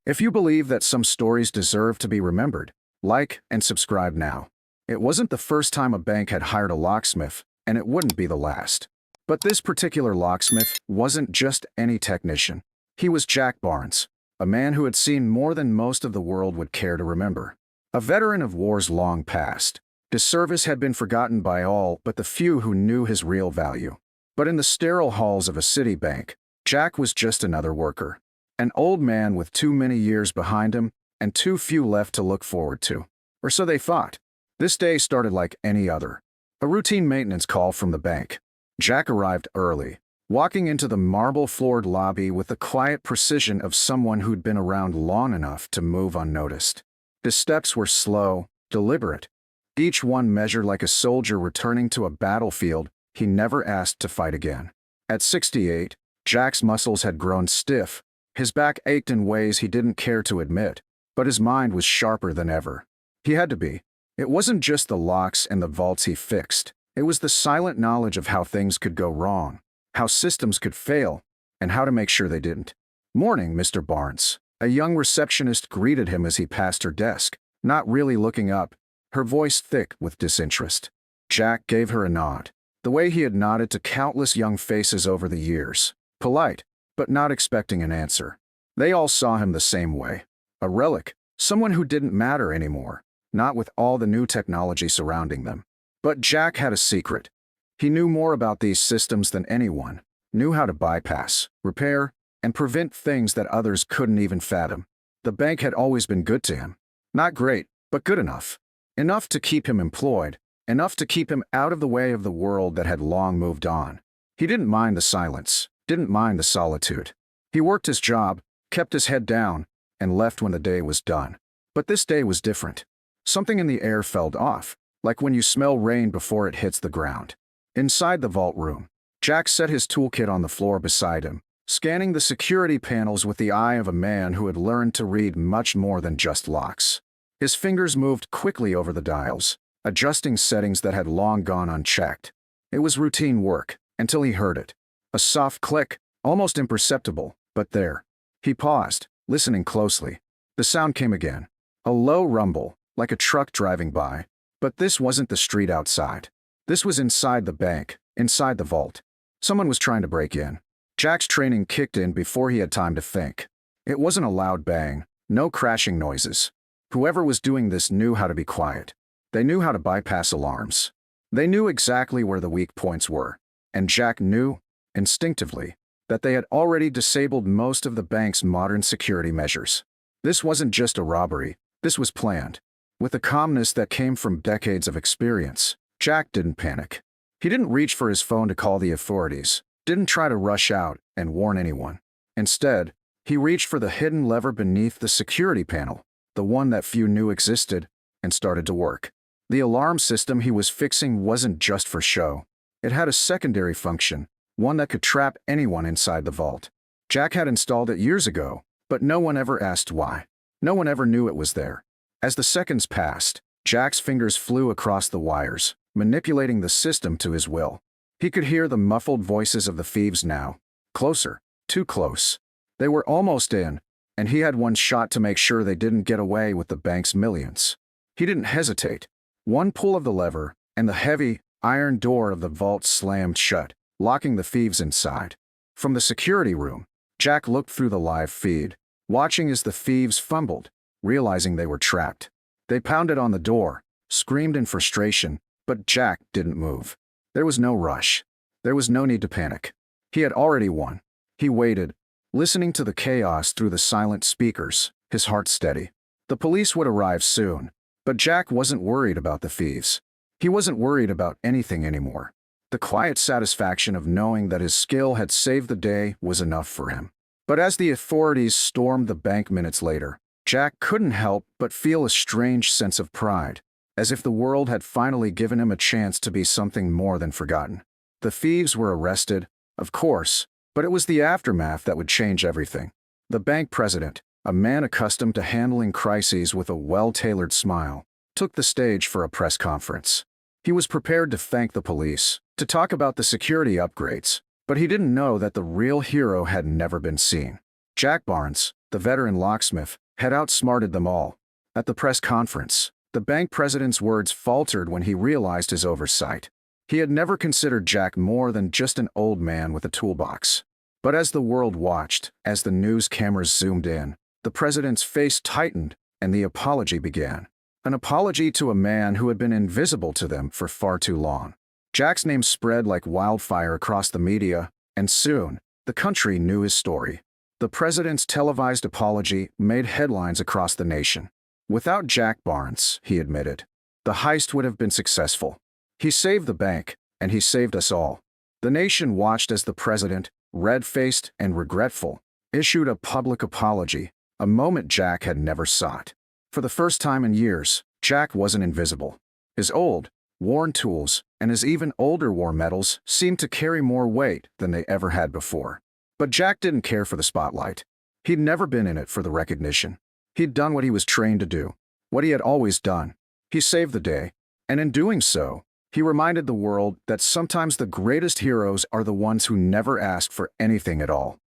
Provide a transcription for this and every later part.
If you believe that some stories deserve to be remembered, like and subscribe now. It wasn't the first time a bank had hired a locksmith, and it wouldn't be the last. But this particular locksmith wasn't just any technician. He was Jack Barnes, a man who had seen more than most of the world would care to remember. A veteran of wars long past, his service had been forgotten by all but the few who knew his real value. But in the sterile halls of a city bank, Jack was just another worker. An old man with too many years behind him and too few left to look forward to. Or so they thought. This day started like any other. A routine maintenance call from the bank. Jack arrived early, walking into the marble-floored lobby with the quiet precision of someone who'd been around long enough to move unnoticed. His steps were slow, deliberate, each one measured like a soldier returning to a battlefield he never asked to fight again. At 68, Jack's muscles had grown stiff, his back ached in ways he didn't care to admit, but his mind was sharper than ever. He had to be. It wasn't just the locks and the vaults he fixed. It was the silent knowledge of how things could go wrong, how systems could fail, and how to make sure they didn't. "Morning, Mr. Barnes." A young receptionist greeted him as he passed her desk, not really looking up, her voice thick with disinterest. Jack gave her a nod, the way he had nodded to countless young faces over the years, polite, but not expecting an answer. They all saw him the same way. A relic, someone who didn't matter anymore, not with all the new technology surrounding them. But Jack had a secret. He knew more about these systems than anyone, knew how to bypass, repair, and prevent things that others couldn't even fathom. The bank had always been good to him. Not great, but good enough. Enough to keep him employed, enough to keep him out of the way of the world that had long moved on. He didn't mind the silence, didn't mind the solitude. He worked his job, kept his head down, and left when the day was done. But this day was different. Something in the air felt off, like when you smell rain before it hits the ground. Inside the vault room, Jack set his toolkit on the floor beside him, scanning the security panels with the eye of a man who had learned to read much more than just locks. His fingers moved quickly over the dials, adjusting settings that had long gone unchecked. It was routine work, until he heard it. A soft click, almost imperceptible, but there. He paused, listening closely. The sound came again. A low rumble, like a truck driving by. But this wasn't the street outside. This was inside the bank, inside the vault. Someone was trying to break in. Jack's training kicked in before he had time to think. It wasn't a loud bang, no crashing noises. Whoever was doing this knew how to be quiet. They knew how to bypass alarms. They knew exactly where the weak points were. And Jack knew, instinctively, that they had already disabled most of the bank's modern security measures. This wasn't just a robbery, this was planned. With the calmness that came from decades of experience, Jack didn't panic. He didn't reach for his phone to call the authorities, didn't try to rush out and warn anyone. Instead, he reached for the hidden lever beneath the security panel, the one that few knew existed, and started to work. The alarm system he was fixing wasn't just for show. It had a secondary function, one that could trap anyone inside the vault. Jack had installed it years ago, but no one ever asked why. No one ever knew it was there. As the seconds passed, Jack's fingers flew across the wires, manipulating the system to his will. He could hear the muffled voices of the thieves now. Closer, too close. They were almost in, and he had one shot to make sure they didn't get away with the bank's millions. He didn't hesitate. One pull of the lever, and the heavy, iron door of the vault slammed shut, locking the thieves inside. From the security room, Jack looked through the live feed, watching as the thieves fumbled, realizing they were trapped. They pounded on the door, screamed in frustration, but Jack didn't move. There was no rush. There was no need to panic. He had already won. He waited, listening to the chaos through the silent speakers, his heart steady. The police would arrive soon, but Jack wasn't worried about the thieves. He wasn't worried about anything anymore. The quiet satisfaction of knowing that his skill had saved the day was enough for him. But as the authorities stormed the bank minutes later, Jack couldn't help but feel a strange sense of pride, as if the world had finally given him a chance to be something more than forgotten. The thieves were arrested, of course, but it was the aftermath that would change everything. The bank president, a man accustomed to handling crises with a well-tailored smile, took the stage for a press conference. He was prepared to thank the police, to talk about the security upgrades, but he didn't know that the real hero had never been seen. Jack Barnes, the veteran locksmith, had outsmarted them all. At the press conference, the bank president's words faltered when he realized his oversight. He had never considered Jack more than just an old man with a toolbox. But as the world watched, as the news cameras zoomed in, the president's face tightened and the apology began. An apology to a man who had been invisible to them for far too long. Jack's name spread like wildfire across the media, and soon, the country knew his story. The president's televised apology made headlines across the nation. Without Jack Barnes, he admitted, the heist would have been successful. He saved the bank, and he saved us all. The nation watched as the president, red-faced and regretful, issued a public apology, a moment Jack had never sought. For the first time in years, Jack wasn't invisible. His old, worn tools and his even older war medals seemed to carry more weight than they ever had before. But Jack didn't care for the spotlight. He'd never been in it for the recognition. He'd done what he was trained to do, what he had always done. He saved the day, and in doing so, he reminded the world that sometimes the greatest heroes are the ones who never ask for anything at all.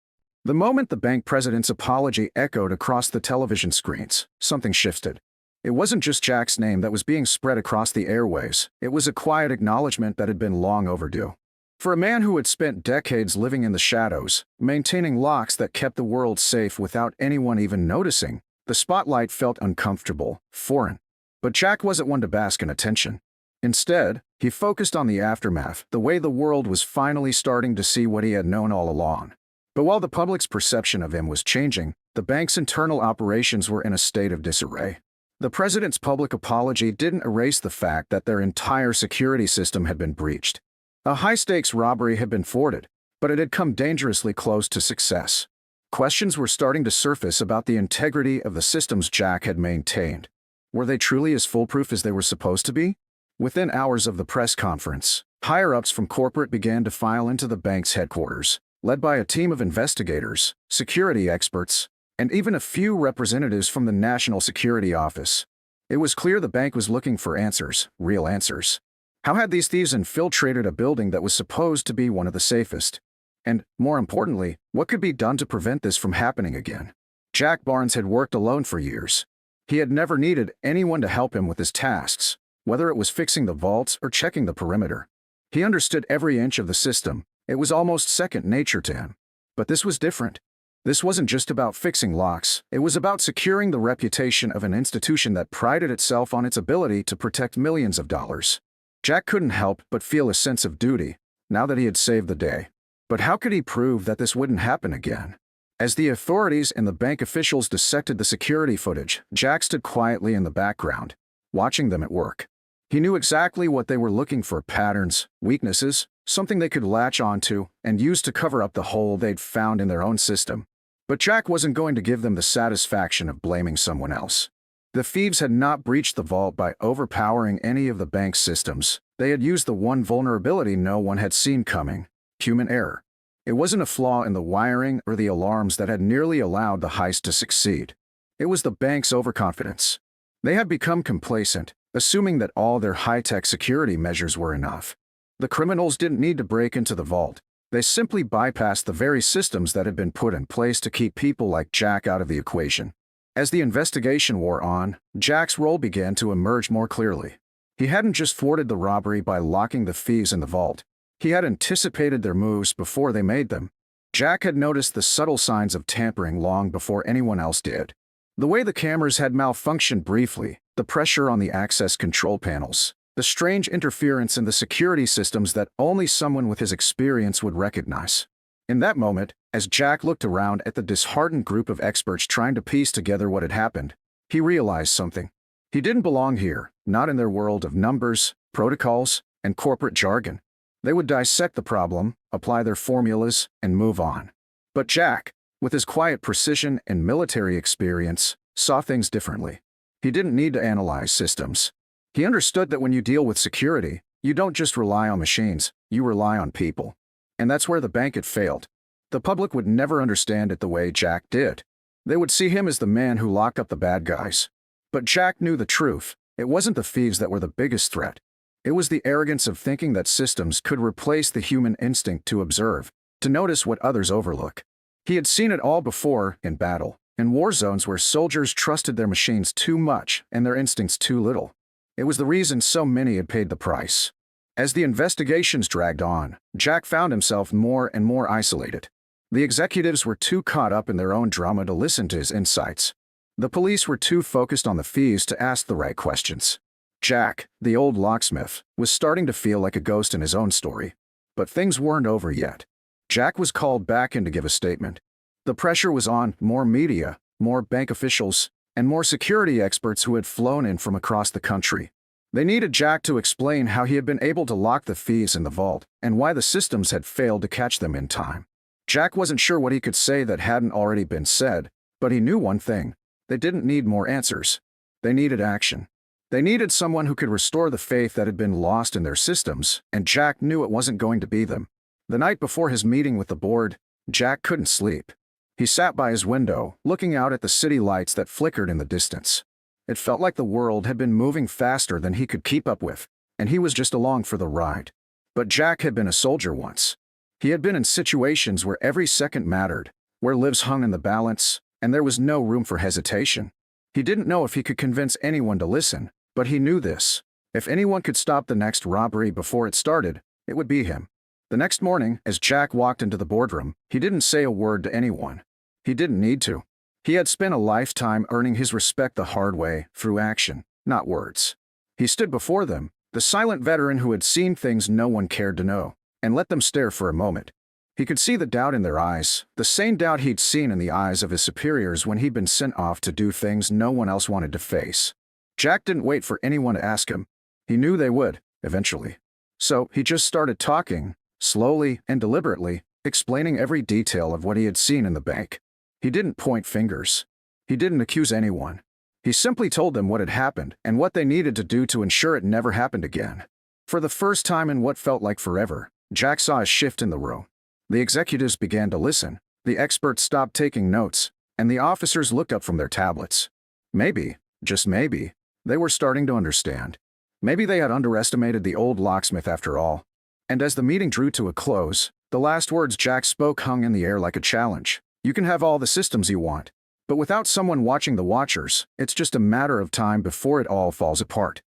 The moment the bank president's apology echoed across the television screens, something shifted. It wasn't just Jack's name that was being spread across the airwaves, it was a quiet acknowledgement that had been long overdue. For a man who had spent decades living in the shadows, maintaining locks that kept the world safe without anyone even noticing, the spotlight felt uncomfortable, foreign. But Jack wasn't one to bask in attention. Instead, he focused on the aftermath, the way the world was finally starting to see what he had known all along. But while the public's perception of him was changing, the bank's internal operations were in a state of disarray. The president's public apology didn't erase the fact that their entire security system had been breached. A high-stakes robbery had been thwarted, but it had come dangerously close to success. Questions were starting to surface about the integrity of the systems Jack had maintained. Were they truly as foolproof as they were supposed to be? Within hours of the press conference, higher-ups from corporate began to file into the bank's headquarters, led by a team of investigators, security experts, and even a few representatives from the National Security Office. It was clear the bank was looking for answers, real answers. How had these thieves infiltrated a building that was supposed to be one of the safest? And, more importantly, what could be done to prevent this from happening again? Jack Barnes had worked alone for years. He had never needed anyone to help him with his tasks, whether it was fixing the vaults or checking the perimeter. He understood every inch of the system. It was almost second nature to him. But this was different. This wasn't just about fixing locks, it was about securing the reputation of an institution that prided itself on its ability to protect millions of dollars. Jack couldn't help but feel a sense of duty, now that he had saved the day. But how could he prove that this wouldn't happen again? As the authorities and the bank officials dissected the security footage, Jack stood quietly in the background, watching them at work. He knew exactly what they were looking for: patterns, weaknesses, something they could latch onto and use to cover up the hole they'd found in their own system. But Jack wasn't going to give them the satisfaction of blaming someone else. The thieves had not breached the vault by overpowering any of the bank's systems. They had used the one vulnerability no one had seen coming: human error. It wasn't a flaw in the wiring or the alarms that had nearly allowed the heist to succeed. It was the bank's overconfidence. They had become complacent, assuming that all their high-tech security measures were enough. The criminals didn't need to break into the vault. They simply bypassed the very systems that had been put in place to keep people like Jack out of the equation. As the investigation wore on, Jack's role began to emerge more clearly. He hadn't just thwarted the robbery by locking the thieves in the vault. He had anticipated their moves before they made them. Jack had noticed the subtle signs of tampering long before anyone else did. The way the cameras had malfunctioned briefly, the pressure on the access control panels, the strange interference in the security systems that only someone with his experience would recognize. In that moment, as Jack looked around at the disheartened group of experts trying to piece together what had happened, he realized something. He didn't belong here, not in their world of numbers, protocols, and corporate jargon. They would dissect the problem, apply their formulas, and move on. But Jack, with his quiet precision and military experience, saw things differently. He didn't need to analyze systems. He understood that when you deal with security, you don't just rely on machines, you rely on people. And that's where the bank had failed. The public would never understand it the way Jack did. They would see him as the man who locked up the bad guys. But Jack knew the truth. It wasn't the thieves that were the biggest threat. It was the arrogance of thinking that systems could replace the human instinct to observe, to notice what others overlook. He had seen it all before in battle, in war zones where soldiers trusted their machines too much and their instincts too little. It was the reason so many had paid the price. As the investigations dragged on, Jack found himself more and more isolated. The executives were too caught up in their own drama to listen to his insights. The police were too focused on the thieves to ask the right questions. Jack, the old locksmith, was starting to feel like a ghost in his own story. But things weren't over yet. Jack was called back in to give a statement. The pressure was on more media, more bank officials, and more security experts who had flown in from across the country. They needed Jack to explain how he had been able to lock the thieves in the vault and why the systems had failed to catch them in time. Jack wasn't sure what he could say that hadn't already been said, but he knew one thing. They didn't need more answers. They needed action. They needed someone who could restore the faith that had been lost in their systems, and Jack knew it wasn't going to be them. The night before his meeting with the board, Jack couldn't sleep. He sat by his window, looking out at the city lights that flickered in the distance. It felt like the world had been moving faster than he could keep up with, and he was just along for the ride. But Jack had been a soldier once. He had been in situations where every second mattered, where lives hung in the balance, and there was no room for hesitation. He didn't know if he could convince anyone to listen, but he knew this. If anyone could stop the next robbery before it started, it would be him. The next morning, as Jack walked into the boardroom, he didn't say a word to anyone. He didn't need to. He had spent a lifetime earning his respect the hard way, through action, not words. He stood before them, the silent veteran who had seen things no one cared to know, and let them stare for a moment. He could see the doubt in their eyes, the same doubt he'd seen in the eyes of his superiors when he'd been sent off to do things no one else wanted to face. Jack didn't wait for anyone to ask him. He knew they would, eventually. So he just started talking, slowly and deliberately, explaining every detail of what he had seen in the bank. He didn't point fingers. He didn't accuse anyone. He simply told them what had happened and what they needed to do to ensure it never happened again. For the first time in what felt like forever, Jack saw a shift in the room. The executives began to listen, the experts stopped taking notes, and the officers looked up from their tablets. Maybe, just maybe, they were starting to understand. Maybe they had underestimated the old locksmith after all. And as the meeting drew to a close, the last words Jack spoke hung in the air like a challenge. You can have all the systems you want, but without someone watching the watchers, it's just a matter of time before it all falls apart.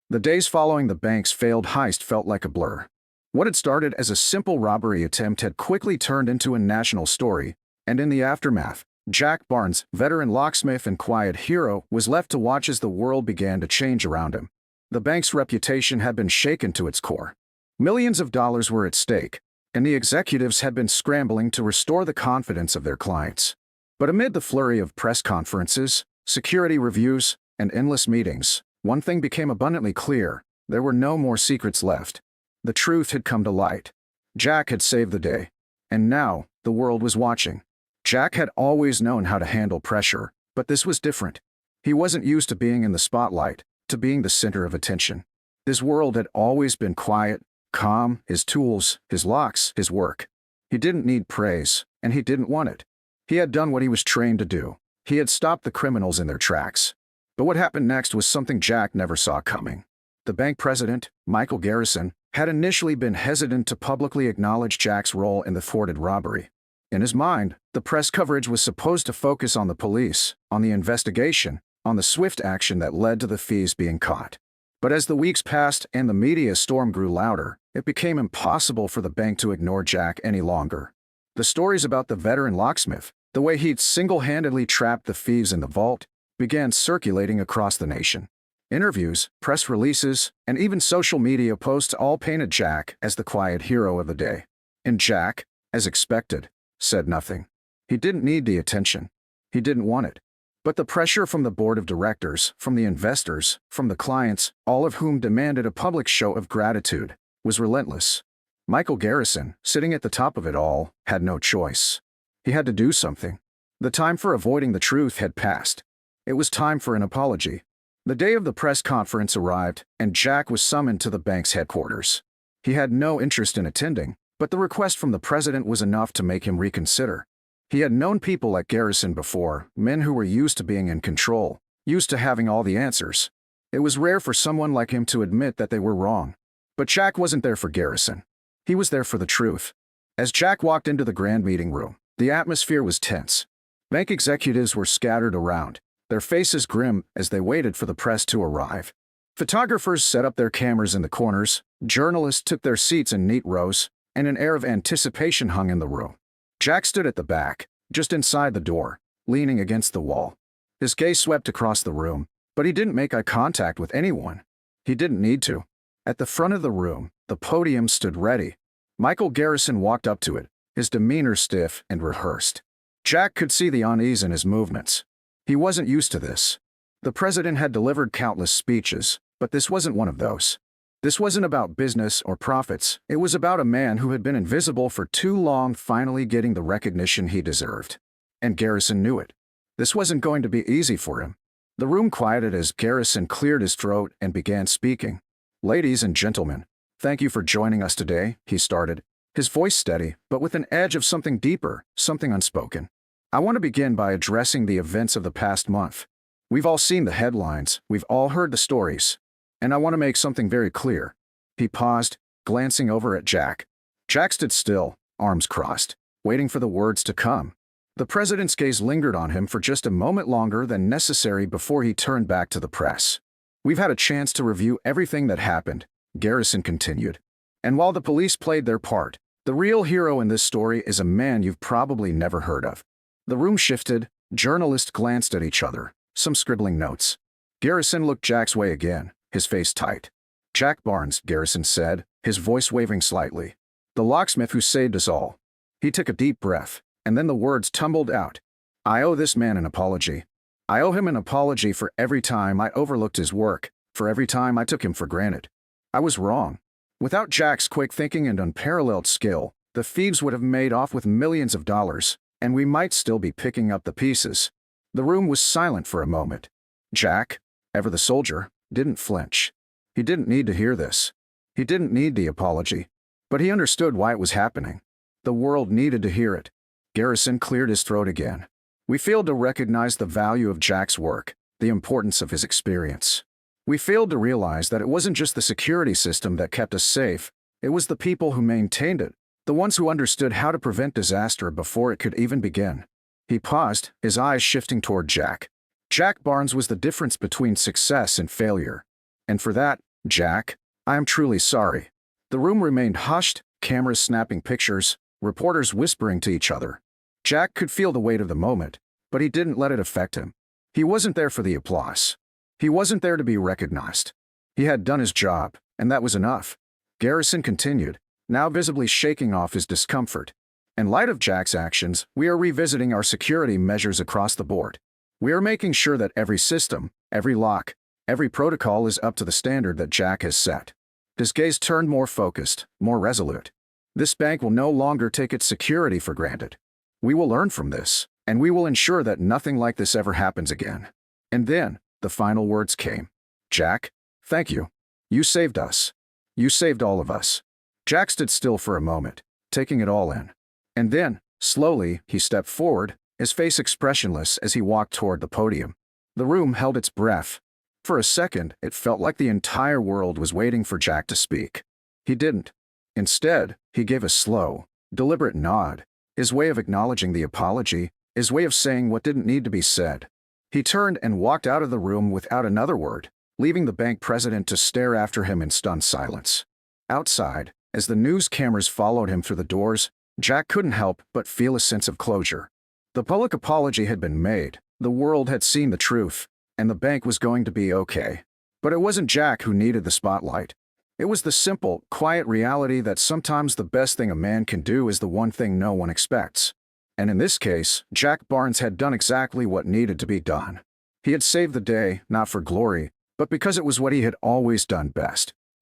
The days following the bank's failed heist felt like a blur. What had started as a simple robbery attempt had quickly turned into a national story, and in the aftermath, Jack Barnes, veteran locksmith and quiet hero, was left to watch as the world began to change around him. The bank's reputation had been shaken to its core. Millions of dollars were at stake, and the executives had been scrambling to restore the confidence of their clients. But amid the flurry of press conferences, security reviews, and endless meetings, one thing became abundantly clear: there were no more secrets left. The truth had come to light. Jack had saved the day. And now, the world was watching. Jack had always known how to handle pressure, but this was different. He wasn't used to being in the spotlight, to being the center of attention. His world had always been quiet, calm, his tools, his locks, his work. He didn't need praise, and he didn't want it. He had done what he was trained to do. He had stopped the criminals in their tracks. But what happened next was something Jack never saw coming. The bank president, Michael Garrison, had initially been hesitant to publicly acknowledge Jack's role in the thwarted robbery. In his mind, the press coverage was supposed to focus on the police, on the investigation, on the swift action that led to the thieves being caught. But as the weeks passed and the media storm grew louder, it became impossible for the bank to ignore Jack any longer. The stories about the veteran locksmith, the way he'd single-handedly trapped the thieves in the vault, began circulating across the nation. Interviews, press releases, and even social media posts all painted Jack as the quiet hero of the day. And Jack, as expected, said nothing. He didn't need the attention. He didn't want it. But the pressure from the board of directors, from the investors, from the clients, all of whom demanded a public show of gratitude, was relentless. Michael Garrison, sitting at the top of it all, had no choice. He had to do something. The time for avoiding the truth had passed. It was time for an apology. The day of the press conference arrived, and Jack was summoned to the bank's headquarters. He had no interest in attending, but the request from the president was enough to make him reconsider. He had known people like Garrison before, men who were used to being in control, used to having all the answers. It was rare for someone like him to admit that they were wrong. But Jack wasn't there for Garrison. He was there for the truth. As Jack walked into the grand meeting room, The atmosphere was tense. Bank executives were scattered around, their faces grim as they waited for the press to arrive. Photographers set up their cameras in the corners, journalists took their seats in neat rows, and an air of anticipation hung in the room. Jack stood at the back, just inside the door, leaning against the wall. His gaze swept across the room, but he didn't make eye contact with anyone. He didn't need to. At the front of the room, the podium stood ready. Michael Garrison walked up to it, his demeanor stiff and rehearsed. Jack could see the unease in his movements. He wasn't used to this. The president had delivered countless speeches, but this wasn't one of those. This wasn't about business or profits. It was about a man who had been invisible for too long finally getting the recognition he deserved. And Garrison knew it. This wasn't going to be easy for him. The room quieted as Garrison cleared his throat and began speaking. "Ladies and gentlemen, thank you for joining us today," he started, his voice steady, but with an edge of something deeper, something unspoken. "I want to begin by addressing the events of the past month. We've all seen the headlines, we've all heard the stories. And I want to make something very clear." He paused, glancing over at Jack. Jack stood still, arms crossed, waiting for the words to come. The president's gaze lingered on him for just a moment longer than necessary before he turned back to the press. "We've had a chance to review everything that happened," Garrison continued. "And while the police played their part, the real hero in this story is a man you've probably never heard of." The room shifted, journalists glanced at each other, some scribbling notes. Garrison looked Jack's way again, his face tight. "Jack Barnes," Garrison said, his voice wavering slightly. "The locksmith who saved us all." He took a deep breath, and then the words tumbled out. "I owe this man an apology. I owe him an apology for every time I overlooked his work, for every time I took him for granted. I was wrong. Without Jack's quick thinking and unparalleled skill, the thieves would have made off with millions of dollars, and we might still be picking up the pieces." The room was silent for a moment. Jack, ever the soldier, didn't flinch. He didn't need to hear this. He didn't need the apology. But he understood why it was happening. The world needed to hear it. Garrison cleared his throat again. "We failed to recognize the value of Jack's work, the importance of his experience. We failed to realize that it wasn't just the security system that kept us safe, it was the people who maintained it, the ones who understood how to prevent disaster before it could even begin." He paused, his eyes shifting toward Jack. "Jack Barnes was the difference between success and failure. And for that, Jack, I am truly sorry." The room remained hushed, cameras snapping pictures, reporters whispering to each other. Jack could feel the weight of the moment, but he didn't let it affect him. He wasn't there for the applause. He wasn't there to be recognized. He had done his job, and that was enough. Garrison continued, now visibly shaking off his discomfort. "In light of Jack's actions, we are revisiting our security measures across the board. We are making sure that every system, every lock, every protocol is up to the standard that Jack has set." His gaze turned more focused, more resolute. "This bank will no longer take its security for granted. We will learn from this, and we will ensure that nothing like this ever happens again." And then, the final words came. "Jack, thank you. You saved us. You saved all of us." Jack stood still for a moment, taking it all in. And then, slowly, he stepped forward, his face expressionless as he walked toward the podium. The room held its breath. For a second, it felt like the entire world was waiting for Jack to speak. He didn't. Instead, he gave a slow, deliberate nod, his way of acknowledging the apology, his way of saying what didn't need to be said. He turned and walked out of the room without another word, leaving the bank president to stare after him in stunned silence. Outside, as the news cameras followed him through the doors, Jack couldn't help but feel a sense of closure. The public apology had been made, the world had seen the truth, and the bank was going to be okay. But it wasn't Jack who needed the spotlight. It was the simple, quiet reality that sometimes the best thing a man can do is the one thing no one expects. And in this case, Jack Barnes had done exactly what needed to be done. He had saved the day, not for glory, but because it was what he had always done best.